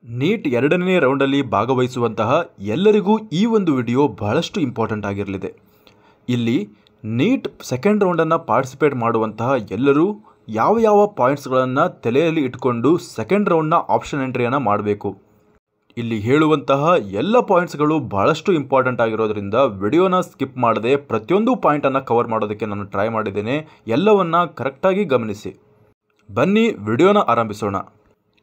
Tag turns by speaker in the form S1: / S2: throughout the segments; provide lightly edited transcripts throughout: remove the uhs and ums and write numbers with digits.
S1: Neat ಎರಡನೇ ರೌಂಡಲ್ಲಿ ಭಾಗವಹಿಸುವಂತಹ ಎಲ್ಲರಿಗೂ ಈ ಒಂದು ವಿಡಿಯೋ ಬಹಳಷ್ಟು ಇಂಪಾರ್ಟೆಂಟ್ ಆಗಿರಲಿದೆ. ಇಲ್ಲಿ ನೀಟ್ ಸೆಕೆಂಡ್ ರೌಂಡನ್ನು ಪಾರ್ಟಿಸಿಪೇಟ್ ಮಾಡುವಂತಹ ಎಲ್ಲರೂ ಯಾವ ಪಾಯಿಂಟ್ಸ್ಗಳನ್ನು ತಲೆಯಲ್ಲಿ ಇಟ್ಕೊಂಡು ಸೆಕೆಂಡ್ ರೌಂಡ್ನ ಆಪ್ಷನ್ ಎಂಟ್ರಿಯನ್ನು ಮಾಡಬೇಕು. ಇಲ್ಲಿ ಹೇಳುವಂತಹ ಎಲ್ಲ ಪಾಯಿಂಟ್ಸ್ಗಳು ಬಹಳಷ್ಟು ಇಂಪಾರ್ಟೆಂಟ್ ಆಗಿರೋದ್ರಿಂದ ವಿಡಿಯೋನ ಸ್ಕಿಪ್ ಮಾಡದೆ ಪ್ರತಿಯೊಂದು ಪಾಯಿಂಟನ್ನು ಕವರ್ ಮಾಡೋದಕ್ಕೆ ನಾನು ಟ್ರೈ ಮಾಡಿದ್ದೇನೆ. ಎಲ್ಲವನ್ನು ಕರೆಕ್ಟಾಗಿ ಗಮನಿಸಿ. ಬನ್ನಿ ವಿಡಿಯೋನ ಆರಂಭಿಸೋಣ.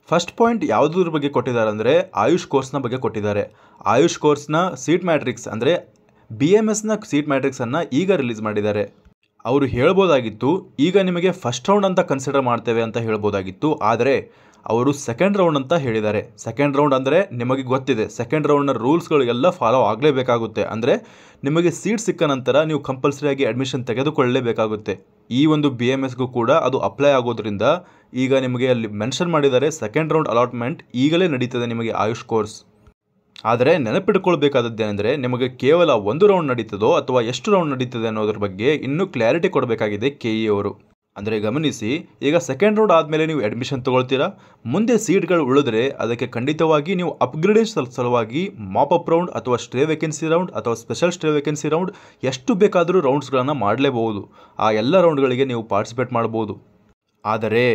S1: ಫಸ್ಟ್ ಪಾಯಿಂಟ್ ಯಾವುದ್ರ ಬಗ್ಗೆ ಕೊಟ್ಟಿದ್ದಾರೆ ಅಂದರೆ ಆಯುಷ್ ಕೋರ್ಸ್ನ ಬಗ್ಗೆ ಕೊಟ್ಟಿದ್ದಾರೆ. ಆಯುಷ್ ಕೋರ್ಸ್ನ ಸೀಟ್ ಮ್ಯಾಟ್ರಿಕ್ಸ್ ಅಂದರೆ BMSನ ಸೀಟ್ ಮ್ಯಾಟ್ರಿಕ್ಸನ್ನು ಈಗ ರಿಲೀಸ್ ಮಾಡಿದ್ದಾರೆ. ಅವರು ಹೇಳ್ಬೋದಾಗಿತ್ತು ಈಗ ನಿಮಗೆ ಫಸ್ಟ್ ರೌಂಡ್ ಅಂತ ಕನ್ಸಿಡರ್ ಮಾಡ್ತೇವೆ ಅಂತ ಹೇಳ್ಬೋದಾಗಿತ್ತು, ಆದರೆ ಅವರು ಸೆಕೆಂಡ್ ರೌಂಡ್ ಅಂತ ಹೇಳಿದ್ದಾರೆ. ಸೆಕೆಂಡ್ ರೌಂಡ್ ಅಂದರೆ ನಿಮಗೆ ಗೊತ್ತಿದೆ, ಸೆಕೆಂಡ್ ರೌಂಡ್ನ ರೂಲ್ಸ್ಗಳು ಎಲ್ಲ ಫಾಲೋ ಆಗಲೇಬೇಕಾಗುತ್ತೆ. ಅಂದರೆ ನಿಮಗೆ ಸೀಟ್ ಸಿಕ್ಕ ನಂತರ ನೀವು ಕಂಪಲ್ಸರಿಯಾಗಿ ಅಡ್ಮಿಷನ್ ತೆಗೆದುಕೊಳ್ಳಲೇಬೇಕಾಗುತ್ತೆ. ಈ ಒಂದು BMSಗೂ ಕೂಡ ಅದು ಅಪ್ಲೈ ಆಗೋದ್ರಿಂದ ಈಗ ನಿಮಗೆ ಅಲ್ಲಿ ಮೆನ್ಷನ್ ಮಾಡಿದ್ದಾರೆ ಸೆಕೆಂಡ್ ರೌಂಡ್ ಅಲಾಟ್ಮೆಂಟ್ ಈಗಲೇ ನಡೀತದೆ ನಿಮಗೆ ಆಯುಷ್ ಕೋರ್ಸ್. ಆದರೆ ನೆನಪಿಟ್ಕೊಳ್ಬೇಕಾದದ್ದೇನೆಂದರೆ ನಿಮಗೆ ಕೇವಲ ಒಂದು ರೌಂಡ್ ನಡೀತದೋ ಅಥವಾ ಎಷ್ಟು ರೌಂಡ್ ನಡೀತದೆ ಅನ್ನೋದ್ರ ಬಗ್ಗೆ ಇನ್ನೂ ಕ್ಲಾರಿಟಿ ಕೊಡಬೇಕಾಗಿದೆ KE ಅವರು. ಅಂದರೆ ಗಮನಿಸಿ, ಈಗ ಸೆಕೆಂಡ್ ರೌಂಡ್ ಆದಮೇಲೆ ನೀವು ಅಡ್ಮಿಷನ್ ತೊಗೊಳ್ತೀರಾ, ಮುಂದೆ ಸೀಟ್ಗಳು ಉಳಿದ್ರೆ ಅದಕ್ಕೆ ಖಂಡಿತವಾಗಿ ನೀವು ಅಪ್ಗ್ರೇಡೇಷನ್ ಸಲುವಾಗಿ ಮಾಪ್ ಅಪ್ ರೌಂಡ್ ಅಥವಾ ಸ್ಟೇ ವೇಕೆನ್ಸಿ ರೌಂಡ್ ಅಥವಾ ಸ್ಪೆಷಲ್ ಸ್ಟೇ ವೇಕೆನ್ಸಿ ರೌಂಡ್ ಎಷ್ಟು ಬೇಕಾದರೂ ರೌಂಡ್ಸ್ಗಳನ್ನು ಮಾಡಲೇಬಹುದು. ಆ ಎಲ್ಲ ರೌಂಡ್ಗಳಿಗೆ ನೀವು ಪಾರ್ಟಿಸಿಪೇಟ್ ಮಾಡ್ಬೋದು. ಆದರೆ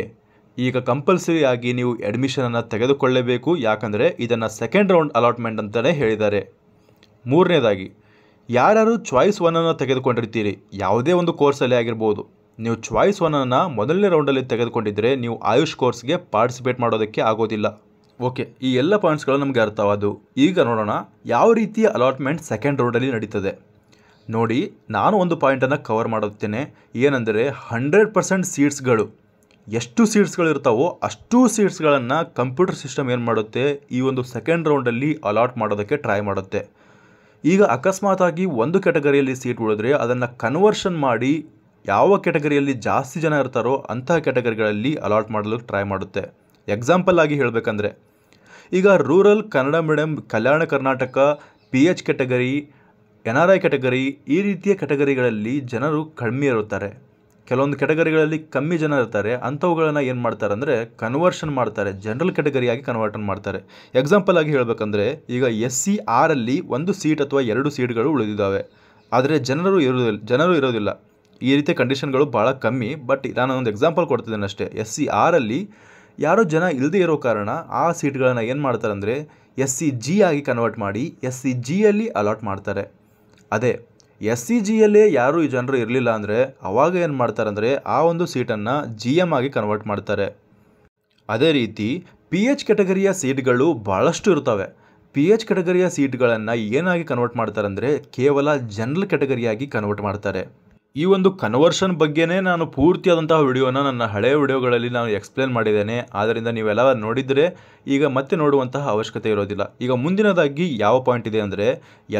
S1: ಈಗ ಕಂಪಲ್ಸರಿ ಆಗಿ ನೀವು ಅಡ್ಮಿಷನನ್ನು ತೆಗೆದುಕೊಳ್ಳಲೇಬೇಕು, ಯಾಕಂದರೆ ಇದನ್ನು ಸೆಕೆಂಡ್ ರೌಂಡ್ ಅಲಾಟ್ಮೆಂಟ್ ಅಂತಲೇ ಹೇಳಿದ್ದಾರೆ. ಮೂರನೇದಾಗಿ, ಯಾರ್ಯಾರು ಚಾಯ್ಸ್ 1ಅನ್ನು ತೆಗೆದುಕೊಂಡಿರ್ತೀರಿ, ಯಾವುದೇ ಒಂದು ಕೋರ್ಸಲ್ಲಿ ಆಗಿರ್ಬೋದು, ನೀವು ಚಾಯ್ಸ್ 1ಅನ್ನು ಮೊದಲನೇ ರೌಂಡಲ್ಲಿ ತೆಗೆದುಕೊಂಡಿದ್ದರೆ ನೀವು ಆಯುಷ್ ಕೋರ್ಸ್ಗೆ ಪಾರ್ಟಿಸಿಪೇಟ್ ಮಾಡೋದಕ್ಕೆ ಆಗೋದಿಲ್ಲ. ಓಕೆ, ಈ ಎಲ್ಲ ಪಾಯಿಂಟ್ಸ್ಗಳು ನಮಗೆ ಅರ್ಥವಾದವು. ಈಗ ನೋಡೋಣ ಯಾವ ರೀತಿಯ ಅಲಾಟ್ಮೆಂಟ್ ಸೆಕೆಂಡ್ ರೌಂಡಲ್ಲಿ ನಡೀತದೆ. ನೋಡಿ, ನಾನು ಒಂದು ಪಾಯಿಂಟನ್ನು ಕವರ್ ಮಾಡುತ್ತೇನೆ. ಏನೆಂದರೆ 100% ಸೀಟ್ಸ್ಗಳು ಎಷ್ಟು ಸೀಟ್ಸ್ಗಳು ಇರ್ತಾವೋ ಅಷ್ಟು ಸೀಟ್ಸ್ಗಳನ್ನು ಕಂಪ್ಯೂಟರ್ ಸಿಸ್ಟಮ್ ಏನು ಮಾಡುತ್ತೆ, ಈ ಒಂದು ಸೆಕೆಂಡ್ ರೌಂಡಲ್ಲಿ ಅಲಾಟ್ ಮಾಡೋದಕ್ಕೆ ಟ್ರೈ ಮಾಡುತ್ತೆ. ಈಗ ಅಕಸ್ಮಾತಾಗಿ ಒಂದು ಕ್ಯಾಟಗರಿಯಲ್ಲಿ ಸೀಟ್ ಉಳಿದ್ರೆ ಅದನ್ನು ಕನ್ವರ್ಷನ್ ಮಾಡಿ ಯಾವ ಕ್ಯಾಟಗರಿಯಲ್ಲಿ ಜಾಸ್ತಿ ಜನ ಇರ್ತಾರೋ ಅಂತಹ ಕ್ಯಾಟಗರಿಗಳಲ್ಲಿ ಅಲಾಟ್ ಮಾಡಲು ಟ್ರೈ ಮಾಡುತ್ತೆ. ಎಕ್ಸಾಂಪಲ್ ಆಗಿ ಹೇಳಬೇಕಂದ್ರೆ ಈಗ rural Kannada medium Kalyana Karnataka PH category NRI category ಈ ರೀತಿಯ ಕ್ಯಾಟಗರಿಗಳಲ್ಲಿ ಜನರು ಕಡಿಮೆ ಇರುತ್ತಾರೆ. ಕೆಲವೊಂದು ಕ್ಯಾಟಗರಿಗಳಲ್ಲಿ ಕಮ್ಮಿ ಜನ ಇರ್ತಾರೆ. ಅಂಥವುಗಳನ್ನು ಏನು ಮಾಡ್ತಾರೆ ಅಂದರೆ ಕನ್ವರ್ಷನ್ ಮಾಡ್ತಾರೆ, ಜನರಲ್ ಕ್ಯಾಟಗರಿಯಾಗಿ ಕನ್ವರ್ಟನ್ ಮಾಡ್ತಾರೆ. ಎಕ್ಸಾಂಪಲ್ ಆಗಿ ಹೇಳಬೇಕಂದ್ರೆ ಈಗ SC6ಅಲ್ಲಿ ಒಂದು ಸೀಟ್ ಅಥವಾ 2 ಸೀಟ್ಗಳು ಉಳಿದಿದ್ದಾವೆ, ಆದರೆ ಜನರು ಇರೋದಿಲ್ಲ. ಈ ರೀತಿಯ ಕಂಡೀಷನ್ಗಳು ಭಾಳ ಕಮ್ಮಿ. ಬಟ್ ನಾನು ಒಂದು ಎಕ್ಸಾಂಪಲ್ ಕೊಡ್ತಿದ್ದೇನೆ ಅಷ್ಟೇ. SC6ಅಲ್ಲಿ ಯಾರೋ ಜನ ಇಲ್ಲದೆ ಇರೋ ಕಾರಣ ಆ ಸೀಟ್ಗಳನ್ನು ಏನು ಮಾಡ್ತಾರೆ ಅಂದರೆ SCG ಆಗಿ ಕನ್ವರ್ಟ್ ಮಾಡಿ SCGಯಲ್ಲಿ ಅಲಾಟ್ ಮಾಡ್ತಾರೆ. ಅದೇ SCGಯಲ್ಲೇ ಯಾರೂ ಈ ಜನರು ಇರಲಿಲ್ಲ ಅಂದರೆ ಅವಾಗ ಏನು ಮಾಡ್ತಾರೆ ಅಂದರೆ ಆ ಒಂದು ಸೀಟನ್ನು GM ಆಗಿ ಕನ್ವರ್ಟ್ ಮಾಡ್ತಾರೆ. ಅದೇ ರೀತಿ PH ಕ್ಯಾಟಗರಿಯ ಸೀಟ್ಗಳು ಭಾಳಷ್ಟು ಇರ್ತವೆ. PH ಕ್ಯಾಟಗರಿಯ ಸೀಟ್ಗಳನ್ನು ಏನಾಗಿ ಕನ್ವರ್ಟ್ ಮಾಡ್ತಾರೆ ಅಂದರೆ ಕೇವಲ ಜನರಲ್ ಕ್ಯಾಟಗರಿಯಾಗಿ ಕನ್ವರ್ಟ್ ಮಾಡ್ತಾರೆ. ಈ ಒಂದು ಕನ್ವರ್ಷನ್ ಬಗ್ಗೆನೇ ನಾನು ಪೂರ್ತಿಯಾದಂತಹ ವಿಡಿಯೋನ ನನ್ನ ಹಳೆಯ ವಿಡಿಯೋಗಳಲ್ಲಿ ನಾನು ಎಕ್ಸ್ಪ್ಲೇನ್ ಮಾಡಿದ್ದೇನೆ. ಆದ್ದರಿಂದ ನೀವೆಲ್ಲ ನೋಡಿದರೆ ಈಗ ಮತ್ತೆ ನೋಡುವಂತಹ ಅವಶ್ಯಕತೆ ಇರೋದಿಲ್ಲ. ಈಗ ಮುಂದಿನದಾಗಿ ಯಾವ ಪಾಯಿಂಟ್ ಇದೆ ಅಂದರೆ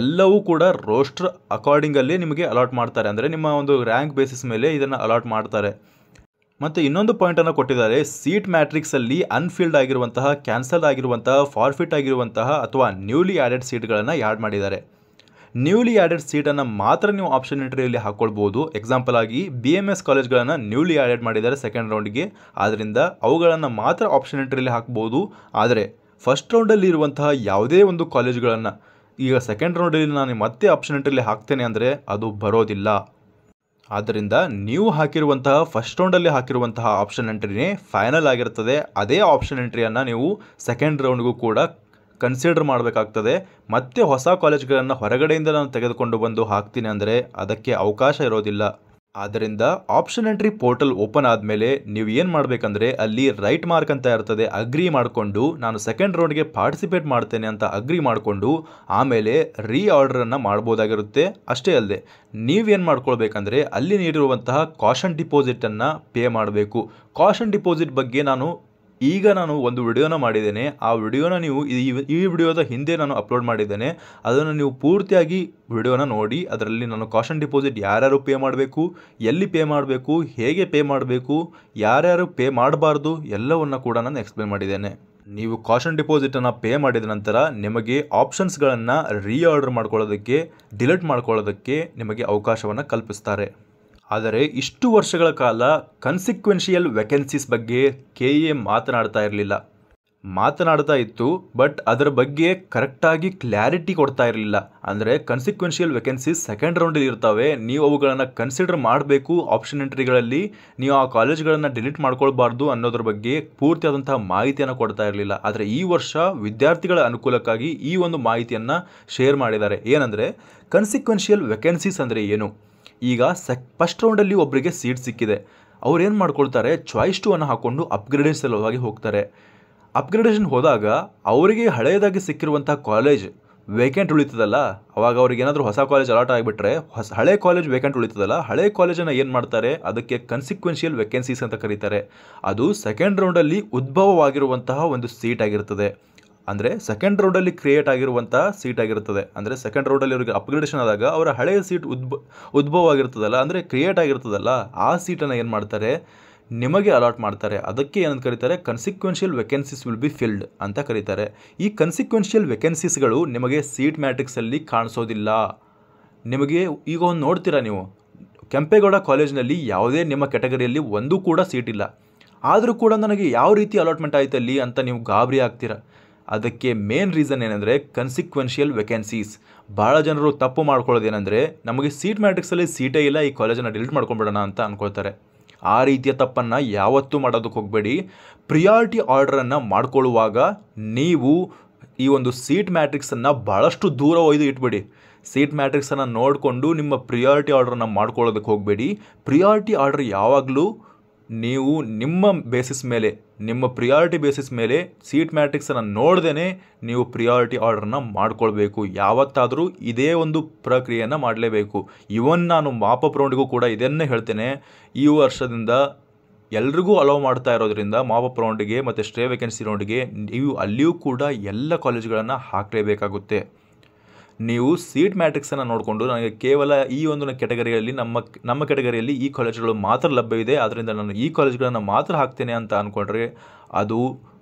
S1: ಎಲ್ಲವೂ ಕೂಡ ರೋಸ್ಟರ್ ಅಕಾರ್ಡಿಂಗಲ್ಲಿ ನಿಮಗೆ ಅಲಾಟ್ ಮಾಡ್ತಾರೆ. ಅಂದರೆ ನಿಮ್ಮ ಒಂದು ರ್ಯಾಂಕ್ ಬೇಸಿಸ್ ಮೇಲೆ ಇದನ್ನು ಅಲಾಟ್ ಮಾಡ್ತಾರೆ. ಮತ್ತು ಇನ್ನೊಂದು ಪಾಯಿಂಟನ್ನು ಕೊಟ್ಟಿದ್ದಾರೆ, ಸೀಟ್ ಮ್ಯಾಟ್ರಿಕ್ಸಲ್ಲಿ ಅನ್ಫಿಲ್ಡ್ ಆಗಿರುವಂತಹ, ಕ್ಯಾನ್ಸಲ್ ಆಗಿರುವಂತಹ, ಫಾರ್ಫಿಟ್ ಆಗಿರುವಂತಹ ಅಥವಾ ನ್ಯೂಲಿ ಆ್ಯಡೆಡ್ ಸೀಟ್ಗಳನ್ನು ಆ್ಯಡ್ ಮಾಡಿದ್ದಾರೆ. ನ್ಯೂಲಿ ಆ್ಯಡೆಡ್ ಸೀಟನ್ನು ಮಾತ್ರ ನೀವು ಆಪ್ಷನ್ ಎಂಟ್ರಿಯಲ್ಲಿ ಹಾಕ್ಕೊಳ್ಬೋದು. ಎಕ್ಸಾಂಪಲ್ ಆಗಿ BMS ಕಾಲೇಜ್ಗಳನ್ನು ನ್ಯೂಲಿ ಆ್ಯಡೆಡ್ ಮಾಡಿದ್ದಾರೆ ಸೆಕೆಂಡ್ ರೌಂಡ್ಗೆ, ಆದ್ದರಿಂದ ಅವುಗಳನ್ನು ಮಾತ್ರ ಆಪ್ಷನ್ ಎಂಟ್ರಿಯಲ್ಲಿ ಹಾಕ್ಬೋದು. ಆದರೆ ಫಸ್ಟ್ ರೌಂಡಲ್ಲಿ ಇರುವಂತಹ ಯಾವುದೇ ಒಂದು ಕಾಲೇಜುಗಳನ್ನು ಈಗ ಸೆಕೆಂಡ್ ರೌಂಡಲ್ಲಿ ನಾನು ಮತ್ತೆ ಆಪ್ಷನ್ ಎಂಟ್ರಿಯಲ್ಲಿ ಹಾಕ್ತೇನೆ ಅಂದರೆ ಅದು ಬರೋದಿಲ್ಲ. ಆದ್ದರಿಂದ ನೀವು ಹಾಕಿರುವಂತಹ ಫಸ್ಟ್ ರೌಂಡಲ್ಲಿ ಹಾಕಿರುವಂತಹ ಆಪ್ಷನ್ ಎಂಟ್ರಿನೇ ಫೈನಲ್ ಆಗಿರ್ತದೆ. ಅದೇ ಆಪ್ಷನ್ ಎಂಟ್ರಿಯನ್ನು ನೀವು ಸೆಕೆಂಡ್ ರೌಂಡ್ಗೂ ಕೂಡ ಕನ್ಸಿಡರ್ ಮಾಡಬೇಕಾಗ್ತದೆ. ಮತ್ತೆ ಹೊಸ ಕಾಲೇಜ್ಗಳನ್ನು ಹೊರಗಡೆಯಿಂದ ನಾನು ತೆಗೆದುಕೊಂಡು ಬಂದು ಹಾಕ್ತೀನಿ ಅಂದರೆ ಅದಕ್ಕೆ ಅವಕಾಶ ಇರೋದಿಲ್ಲ. ಆದ್ದರಿಂದ ಆಪ್ಷನ್ ಎಂಟ್ರಿ ಪೋರ್ಟಲ್ ಓಪನ್ ಆದಮೇಲೆ ನೀವು ಏನು ಮಾಡಬೇಕಂದ್ರೆ ಅಲ್ಲಿ ರೈಟ್ ಮಾರ್ಕ್ ಅಂತ ಇರ್ತದೆ, ಅಗ್ರಿ ಮಾಡಿಕೊಂಡು ನಾನು ಸೆಕೆಂಡ್ ರೌಂಡ್ಗೆ ಪಾರ್ಟಿಸಿಪೇಟ್ ಮಾಡ್ತೇನೆ ಅಂತ ಅಗ್ರಿ ಮಾಡಿಕೊಂಡು ಆಮೇಲೆ ಆರ್ಡರನ್ನು ಮಾಡ್ಬೋದಾಗಿರುತ್ತೆ. ಅಷ್ಟೇ ಅಲ್ಲದೆ ನೀವೇನು ಮಾಡ್ಕೊಳ್ಬೇಕಂದ್ರೆ ಅಲ್ಲಿ ನೀಡಿರುವಂತಹ ಕಾಷನ್ ಡಿಪಾಸಿಟನ್ನು ಪೇ ಮಾಡಬೇಕು. ಕಾಷನ್ ಡಿಪಾಸಿಟ್ ಬಗ್ಗೆ ನಾನು ಒಂದು ವಿಡಿಯೋನ ಮಾಡಿದ್ದೇನೆ. ಆ ವಿಡಿಯೋನ ನೀವು ಈ ವಿಡಿಯೋದ ಹಿಂದೆ ನಾನು ಅಪ್ಲೋಡ್ ಮಾಡಿದ್ದೇನೆ. ಅದನ್ನು ನೀವು ಪೂರ್ತಿಯಾಗಿ ವಿಡಿಯೋನ ನೋಡಿ. ಅದರಲ್ಲಿ ನಾನು ಕಾಷನ್ ಡಿಪಾಸಿಟ್ ಯಾರ್ಯಾರು ಪೇ ಮಾಡಬೇಕು, ಎಲ್ಲಿ ಪೇ ಮಾಡಬೇಕು, ಹೇಗೆ ಪೇ ಮಾಡಬೇಕು, ಯಾರ್ಯಾರು ಪೇ ಮಾಡಬಾರ್ದು ಎಲ್ಲವನ್ನು ಕೂಡ ನಾನು ಎಕ್ಸ್ಪ್ಲೇನ್ ಮಾಡಿದ್ದೇನೆ. ನೀವು ಕಾಷನ್ ಡಿಪಾಸಿಟನ್ನು ಪೇ ಮಾಡಿದ ನಂತರ ನಿಮಗೆ ಆಪ್ಷನ್ಸ್ಗಳನ್ನು ಆರ್ಡರ್ ಮಾಡ್ಕೊಳ್ಳೋದಕ್ಕೆ, ಡಿಲೀಟ್ ಮಾಡ್ಕೊಳ್ಳೋದಕ್ಕೆ ನಿಮಗೆ ಅವಕಾಶವನ್ನು ಕಲ್ಪಿಸ್ತಾರೆ. ಆದರೆ ಇಷ್ಟು ವರ್ಷಗಳ ಕಾಲ ಕನ್ಸಿಕ್ವೆನ್ಷಿಯಲ್ ವೇಕೆನ್ಸೀಸ್ ಬಗ್ಗೆ KE ಮಾತನಾಡ್ತಾ ಇರಲಿಲ್ಲ. ಮಾತನಾಡ್ತಾ ಇತ್ತು, ಬಟ್ ಅದರ ಬಗ್ಗೆ ಕರೆಕ್ಟಾಗಿ ಕ್ಲಾರಿಟಿ ಕೊಡ್ತಾ ಇರಲಿಲ್ಲ. ಅಂದರೆ ಕನ್ಸಿಕ್ವೆನ್ಷಿಯಲ್ ವೇಕೆನ್ಸೀಸ್ ಸೆಕೆಂಡ್ ರೌಂಡಲ್ಲಿ ಇರ್ತವೆ, ನೀವು ಅವುಗಳನ್ನು ಕನ್ಸಿಡರ್ ಮಾಡಬೇಕು, ಆಪ್ಷನ್ ಎಂಟ್ರಿಗಳಲ್ಲಿ ನೀವು ಆ ಕಾಲೇಜ್ಗಳನ್ನು ಡಿಲೀಟ್ ಮಾಡ್ಕೊಳ್ಬಾರ್ದು ಅನ್ನೋದ್ರ ಬಗ್ಗೆ ಪೂರ್ತಿಯಾದಂತಹ ಮಾಹಿತಿಯನ್ನು ಕೊಡ್ತಾ ಇರಲಿಲ್ಲ. ಆದರೆ ಈ ವರ್ಷ ವಿದ್ಯಾರ್ಥಿಗಳ ಅನುಕೂಲಕ್ಕಾಗಿ ಈ ಒಂದು ಮಾಹಿತಿಯನ್ನು ಶೇರ್ ಮಾಡಿದ್ದಾರೆ. ಏನಂದರೆ ಕನ್ಸಿಕ್ವೆನ್ಷಿಯಲ್ ವೇಕೆನ್ಸೀಸ್ ಅಂದರೆ ಏನು. ಈಗ ಫಸ್ಟ್ ರೌಂಡಲ್ಲಿ ಒಬ್ಬರಿಗೆ ಸೀಟ್ ಸಿಕ್ಕಿದೆ, ಅವ್ರು ಏನು ಮಾಡ್ಕೊಳ್ತಾರೆ, ಚಾಯ್ಸ್ 2 ಅನ್ನು ಹಾಕ್ಕೊಂಡು ಅಪ್ಗ್ರೇಡೇಷನ್ ಸಲುವಾಗಿ ಹೋಗ್ತಾರೆ. ಅಪ್ಗ್ರೇಡೇಷನ್ ಹೋದಾಗ ಅವರಿಗೆ ಹಳೆಯದಾಗಿ ಸಿಕ್ಕಿರುವಂಥ ಕಾಲೇಜ್ ವೇಕೆಂಟ್ ಉಳಿತದಲ್ಲ, ಅವಾಗ ಅವ್ರಿಗೆ ಏನಾದರೂ ಹೊಸ ಕಾಲೇಜ್ ಅಲಾಟ್ ಆಗಿಬಿಟ್ರೆ ಹಳೆ ಕಾಲೇಜ್ ವೇಕೆಂಟ್ ಉಳಿತದಲ್ಲ, ಹಳೆ ಕಾಲೇಜನ್ನು ಏನು ಮಾಡ್ತಾರೆ, ಅದಕ್ಕೆ ಕನ್ಸಿಕ್ವೆನ್ಷಿಯಲ್ ವೇಕೆನ್ಸೀಸ್ ಅಂತ ಕರೀತಾರೆ. ಅದು ಸೆಕೆಂಡ್ ರೌಂಡಲ್ಲಿ ಉದ್ಭವವಾಗಿರುವಂತಹ ಒಂದು ಸೀಟ್ ಆಗಿರ್ತದೆ. ಅಂದರೆ ಸೆಕೆಂಡ್ ರೌಂಡಲ್ಲಿ ಕ್ರಿಯೇಟ್ ಆಗಿರುವಂತಹ ಸೀಟ್ ಆಗಿರ್ತದೆ. ಅಂದರೆ ಸೆಕೆಂಡ್ ರೌಂಡಲ್ಲಿ ಅವರಿಗೆ ಅಪ್ಗ್ರೇಡೇಷನ್ ಆದಾಗ ಅವರ ಹಳೆಯ ಸೀಟ್ ಉದ್ಭವ ಆಗಿರ್ತದಲ್ಲ, ಅಂದರೆ ಕ್ರಿಯೇಟ್ ಆಗಿರ್ತದಲ್ಲ, ಆ ಸೀಟನ್ನು ಏನು ಮಾಡ್ತಾರೆ, ನಿಮಗೆ ಅಲಾಟ್ ಮಾಡ್ತಾರೆ. ಅದಕ್ಕೆ ಏನಂತ ಕರೀತಾರೆ, ಕನ್ಸಿಕ್ವೆನ್ಷಿಯಲ್ ವೇಕೆನ್ಸೀಸ್ ವಿಲ್ ಬಿ ಫಿಲ್ಡ್ ಅಂತ ಕರೀತಾರೆ. ಈ ಕನ್ಸಿಕ್ವೆನ್ಷಿಯಲ್ ವೇಕೆನ್ಸೀಸ್ಗಳು ನಿಮಗೆ ಸೀಟ್ ಮ್ಯಾಟ್ರಿಕ್ಸಲ್ಲಿ ಕಾಣಿಸೋದಿಲ್ಲ. ನಿಮಗೆ ಈಗ ಒಂದು ನೋಡ್ತೀರಾ ನೀವು, ಕೆಂಪೇಗೌಡ ಕಾಲೇಜಿನಲ್ಲಿ ಯಾವುದೇ ನಿಮ್ಮ ಕ್ಯಾಟಗರಿಯಲ್ಲಿ ಒಂದೂ ಕೂಡ ಸೀಟ್ ಇಲ್ಲ, ಆದರೂ ಕೂಡ ನನಗೆ ಯಾವ ರೀತಿ ಅಲಾಟ್ಮೆಂಟ್ ಆಯ್ತಲ್ಲಿ ಅಂತ ನೀವು ಗಾಬರಿ ಆಗ್ತೀರಾ. ಅದಕ್ಕೆ ಮೇನ್ ರೀಸನ್ ಏನಂದರೆ ಕನ್ಸಿಕ್ವೆನ್ಷಿಯಲ್ ವೇಕೆನ್ಸೀಸ್. ಭಾಳ ಜನರು ತಪ್ಪು ಮಾಡ್ಕೊಳ್ಳೋದೇನೆಂದರೆ, ನಮಗೆ ಸೀಟ್ ಮ್ಯಾಟ್ರಿಕ್ಸಲ್ಲಿ ಸೀಟೇ ಇಲ್ಲ, ಈ ಕಾಲೇಜನ್ನು ಡಿಲೀಟ್ ಮಾಡ್ಕೊಂಡ್ಬಿಡೋಣ ಅಂತ ಅಂದ್ಕೊಳ್ತಾರೆ. ಆ ರೀತಿಯ ತಪ್ಪನ್ನು ಯಾವತ್ತೂ ಮಾಡೋದಕ್ಕೆ ಹೋಗಬೇಡಿ. ಪ್ರಿಯಾರಿಟಿ ಆರ್ಡ್ರನ್ನು ಮಾಡ್ಕೊಳ್ಳುವಾಗ ನೀವು ಈ ಒಂದು ಸೀಟ್ ಮ್ಯಾಟ್ರಿಕ್ಸನ್ನು ಭಾಳಷ್ಟು ದೂರ ಒಯ್ದು ಇಟ್ಬಿಡಿ. ಸೀಟ್ ಮ್ಯಾಟ್ರಿಕ್ಸನ್ನು ನೋಡಿಕೊಂಡು ನಿಮ್ಮ ಪ್ರಿಯಾರಿಟಿ ಆರ್ಡ್ರನ್ನು ಮಾಡ್ಕೊಳ್ಳೋದಕ್ಕೆ ಹೋಗಬೇಡಿ. ಪ್ರಿಯಾರಿಟಿ ಆರ್ಡ್ರ್ ಯಾವಾಗಲೂ ನೀವು ನಿಮ್ಮ ಬೇಸಿಸ್ ಮೇಲೆ, ನಿಮ್ಮ ಪ್ರಿಯಾರಿಟಿ ಬೇಸಿಸ್ ಮೇಲೆ ಸೀಟ್ ಮ್ಯಾಟ್ರಿಕ್ಸನ್ನು ನೋಡ್ದೇ ನೀವು ಪ್ರಿಯಾರಿಟಿ ಆರ್ಡ್ರನ್ನ ಮಾಡ್ಕೊಳ್ಬೇಕು. ಯಾವತ್ತಾದರೂ ಇದೇ ಒಂದು ಪ್ರಕ್ರಿಯೆಯನ್ನು ಮಾಡಲೇಬೇಕು. ಇವನ್ ನಾನು ಮಾಪಪ್ ರೌಂಡಿಗೂ ಕೂಡ ಇದನ್ನೇ ಹೇಳ್ತೇನೆ, ಈ ವರ್ಷದಿಂದ ಎಲ್ರಿಗೂ ಅಲೋ ಮಾಡ್ತಾ ಇರೋದ್ರಿಂದ ಮಾಪಪ್ ರೌಂಡಿಗೆ ಮತ್ತು ಸ್ಟೇ ವೇಕೆನ್ಸಿ ರೌಂಡಿಗೆ ನೀವು ಅಲ್ಲಿಯೂ ಕೂಡ ಎಲ್ಲ ಕಾಲೇಜುಗಳನ್ನು ಹಾಕಲೇಬೇಕಾಗುತ್ತೆ. ನೀವು ಸೀಟ್ ಮ್ಯಾಟ್ರಿಕ್ಸನ್ನು ನೋಡಿಕೊಂಡು ನನಗೆ ಕೇವಲ ಈ ಒಂದು ಕ್ಯಾಟಗರಿಯಲ್ಲಿ ನಮ್ಮ ಕ್ಯಾಟಗರಿಯಲ್ಲಿ ಈ ಕಾಲೇಜುಗಳು ಮಾತ್ರ ಲಭ್ಯವಿದೆ, ಆದ್ದರಿಂದ ನಾನು ಈ ಕಾಲೇಜುಗಳನ್ನು ಮಾತ್ರ ಹಾಕ್ತೇನೆ ಅಂತ ಅಂದ್ಕೊಂಡ್ರೆ ಅದು